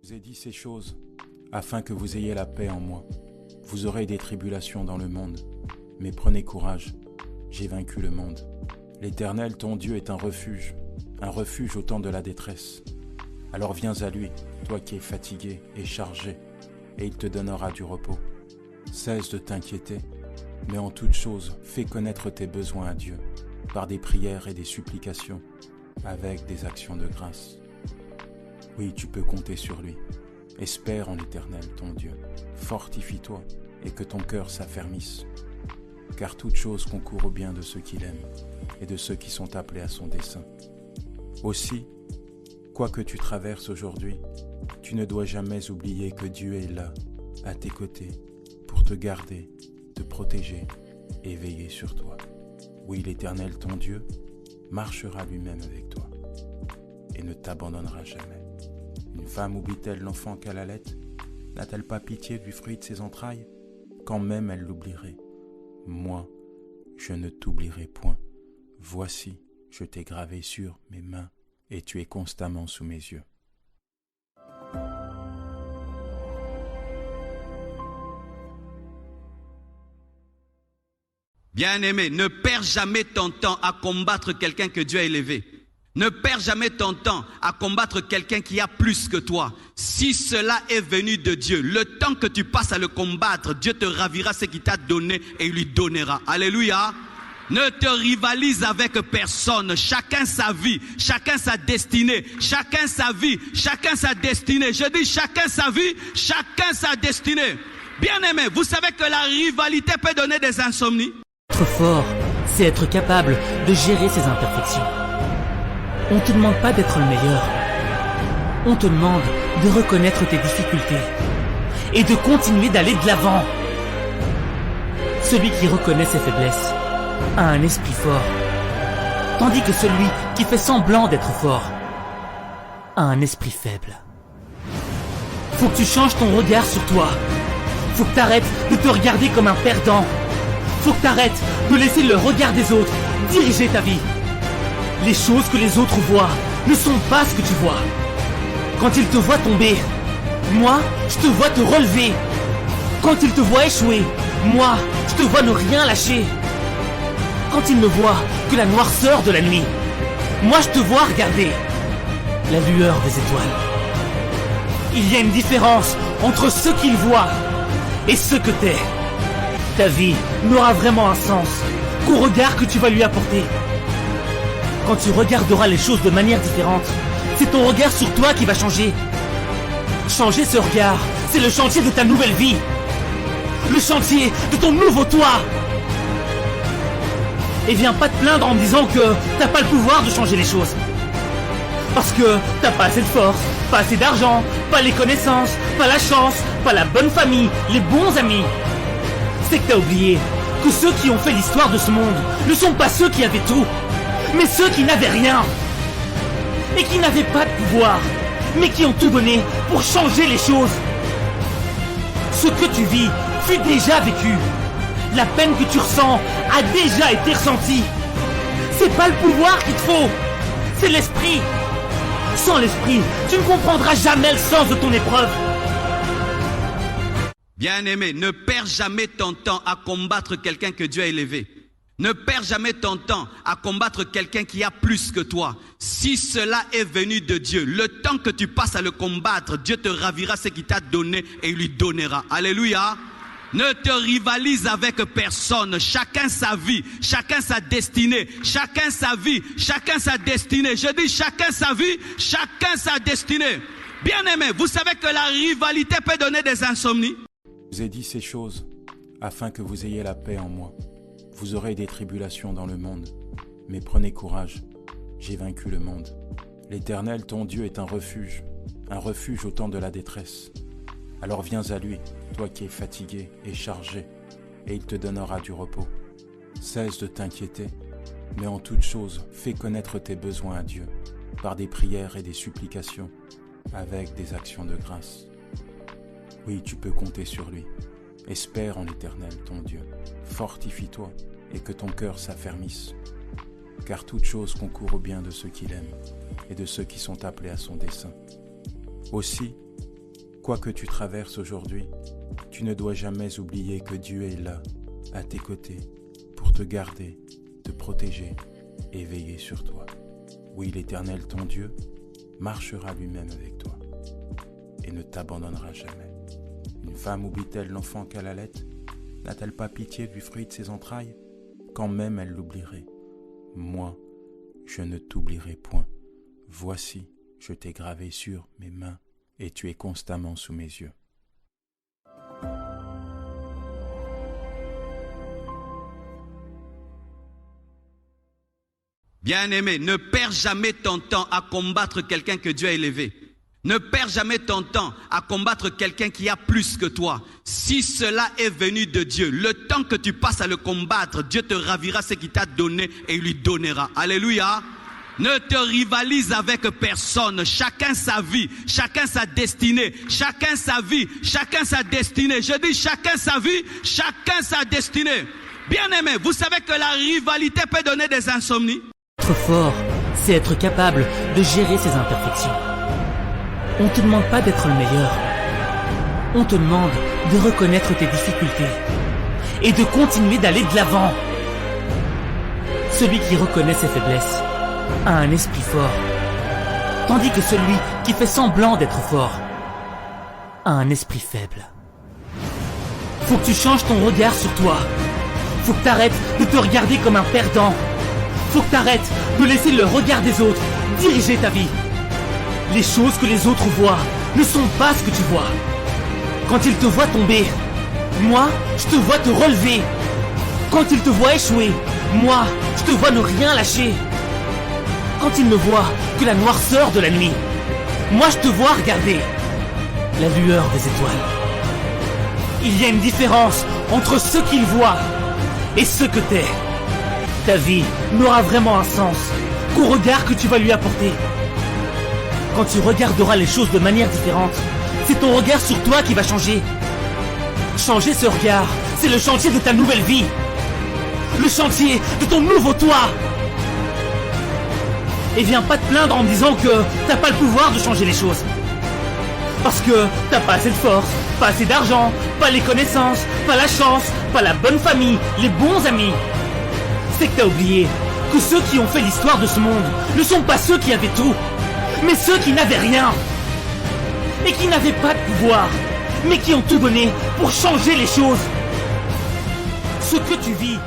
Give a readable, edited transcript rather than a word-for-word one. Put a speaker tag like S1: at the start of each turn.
S1: Je vous ai dit ces choses afin que vous ayez la paix en moi. Vous aurez des tribulations dans le monde, mais prenez courage, j'ai vaincu le monde. L'Éternel, ton Dieu, est un refuge au temps de la détresse. Alors viens à lui, toi qui es fatigué et chargé, et il te donnera du repos. Cesse de t'inquiéter, mais en toute chose, fais connaître tes besoins à Dieu, par des prières et des supplications, avec des actions de grâce. Oui, tu peux compter sur lui. Espère en l'Éternel, ton Dieu. Fortifie-toi et que ton cœur s'affermisse. Car toute chose concourt au bien de ceux qui l'aiment et de ceux qui sont appelés à son dessein. Aussi, quoi que tu traverses aujourd'hui, tu ne dois jamais oublier que Dieu est là, à tes côtés, pour te garder, te protéger et veiller sur toi. Oui, l'Éternel, ton Dieu, marchera lui-même avec toi et ne t'abandonnera jamais. Une femme oublie-t-elle l'enfant qu'elle allait? N'a-t-elle pas pitié du fruit de ses entrailles? Quand même elle l'oublierait. Moi, je ne t'oublierai point. Voici, je t'ai gravé sur mes mains et tu es constamment sous mes yeux.
S2: Bien-aimé, ne perds jamais ton temps à combattre quelqu'un que Dieu a élevé. Ne perds jamais ton temps à combattre quelqu'un qui a plus que toi. Si cela est venu de Dieu, le temps que tu passes à le combattre, Dieu te ravira ce qu'il t'a donné et il lui donnera. Alléluia. Ne te rivalise avec personne. Chacun sa vie, chacun sa destinée. Chacun sa vie, chacun sa destinée. Je dis chacun sa vie, chacun sa destinée. Bien-aimé, vous savez que la rivalité peut donner des insomnies.
S3: Être fort, c'est être capable de gérer ses imperfections. On ne te demande pas d'être le meilleur. On te demande de reconnaître tes difficultés et de continuer d'aller de l'avant. Celui qui reconnaît ses faiblesses a un esprit fort, tandis que celui qui fait semblant d'être fort a un esprit faible. Faut que tu changes ton regard sur toi. Faut que t'arrêtes de te regarder comme un perdant. Faut que t'arrêtes de laisser le regard des autres diriger ta vie. Les choses que les autres voient ne sont pas ce que tu vois. Quand ils te voient tomber, moi, je te vois te relever. Quand ils te voient échouer, moi, je te vois ne rien lâcher. Quand ils ne voient que la noirceur de la nuit, moi, je te vois regarder la lueur des étoiles. Il y a une différence entre ce qu'ils voient et ce que t'es. Ta vie n'aura vraiment un sens qu'au regard que tu vas lui apporter. Quand tu regarderas les choses de manière différente, c'est ton regard sur toi qui va changer. Changer ce regard, c'est le chantier de ta nouvelle vie. Le chantier de ton nouveau toi. Et viens pas te plaindre en me disant que t'as pas le pouvoir de changer les choses. Parce que t'as pas assez de force, pas assez d'argent, pas les connaissances, pas la chance, pas la bonne famille, les bons amis. C'est que t'as oublié que ceux qui ont fait l'histoire de ce monde ne sont pas ceux qui avaient tout, mais ceux qui n'avaient rien. Et qui n'avaient pas de pouvoir, mais qui ont tout donné pour changer les choses. Ce que tu vis fut déjà vécu. La peine que tu ressens a déjà été ressentie. C'est pas le pouvoir qu'il te faut, c'est l'esprit. Sans l'esprit, tu ne comprendras jamais le sens de ton épreuve.
S2: Bien-aimé, ne perds jamais ton temps à combattre quelqu'un que Dieu a élevé. Ne perds jamais ton temps à combattre quelqu'un qui a plus que toi. Si cela est venu de Dieu, le temps que tu passes à le combattre, Dieu te ravira ce qu'il t'a donné et il lui donnera. Alléluia. Ne te rivalise avec personne. Chacun sa vie, chacun sa destinée. Chacun sa vie, chacun sa destinée. Je dis chacun sa vie, chacun sa destinée. Bien-aimé, vous savez que la rivalité peut donner des insomnies.
S1: Je vous ai dit ces choses afin que vous ayez la paix en moi. Vous aurez des tribulations dans le monde, mais prenez courage, j'ai vaincu le monde. L'Éternel, ton Dieu, est un refuge au temps de la détresse. Alors viens à lui, toi qui es fatigué et chargé, et il te donnera du repos. Cesse de t'inquiéter, mais en toute chose, fais connaître tes besoins à Dieu, par des prières et des supplications, avec des actions de grâce. Oui, tu peux compter sur lui. Espère en l'Éternel, ton Dieu. Fortifie-toi et que ton cœur s'affermisse. Car toute chose concourt au bien de ceux qui l'aiment et de ceux qui sont appelés à son dessein. Aussi, Quoi que tu traverses aujourd'hui, tu ne dois jamais oublier que Dieu est là, à tes côtés, pour te garder, te protéger et veiller sur toi. Oui, l'Éternel, ton Dieu, marchera lui-même avec toi et ne t'abandonnera jamais. Une femme oublie-t-elle l'enfant qu'elle allait? N'a-t-elle pas pitié du fruit de ses entrailles? Quand même elle l'oublierait. Moi, je ne t'oublierai point. Voici, je t'ai gravé sur mes mains et tu es constamment sous mes yeux.
S2: Bien-aimé, ne perds jamais ton temps à combattre quelqu'un que Dieu a élevé. Ne perds jamais ton temps à combattre quelqu'un qui a plus que toi. Si cela est venu de Dieu, le temps que tu passes à le combattre, Dieu te ravira ce qu'il t'a donné et il lui donnera. Alléluia. Ne te rivalise avec personne. Chacun sa vie, chacun sa destinée. Chacun sa vie, chacun sa destinée. Je dis chacun sa vie, chacun sa destinée. Bien-aimé, vous savez que la rivalité peut donner des insomnies.
S3: Être fort, c'est être capable de gérer ses imperfections. On ne te demande pas d'être le meilleur. On te demande de reconnaître tes difficultés et de continuer d'aller de l'avant. Celui qui reconnaît ses faiblesses a un esprit fort, tandis que celui qui fait semblant d'être fort a un esprit faible. Faut que tu changes ton regard sur toi. Faut que t'arrêtes de te regarder comme un perdant. Faut que t'arrêtes de laisser le regard des autres diriger ta vie. Les choses que les autres voient ne sont pas ce que tu vois. Quand ils te voient tomber, moi, je te vois te relever. Quand ils te voient échouer, moi, je te vois ne rien lâcher. Quand ils ne voient que la noirceur de la nuit, moi, je te vois regarder la lueur des étoiles. Il y a une différence entre ce qu'ils voient et ce que t'es. Ta vie n'aura vraiment un sens qu'au regard que tu vas lui apporter. Quand tu regarderas les choses de manière différente, c'est ton regard sur toi qui va changer. Changer ce regard, c'est le chantier de ta nouvelle vie. Le chantier de ton nouveau toi. Et viens pas te plaindre en me disant que t'as pas le pouvoir de changer les choses. Parce que t'as pas assez de force, pas assez d'argent, pas les connaissances, pas la chance, pas la bonne famille, les bons amis. C'est que t'as oublié que ceux qui ont fait l'histoire de ce monde ne sont pas ceux qui avaient tout, mais ceux qui n'avaient rien. Et qui n'avaient pas de pouvoir, mais qui ont tout donné pour changer les choses. Ce que tu vis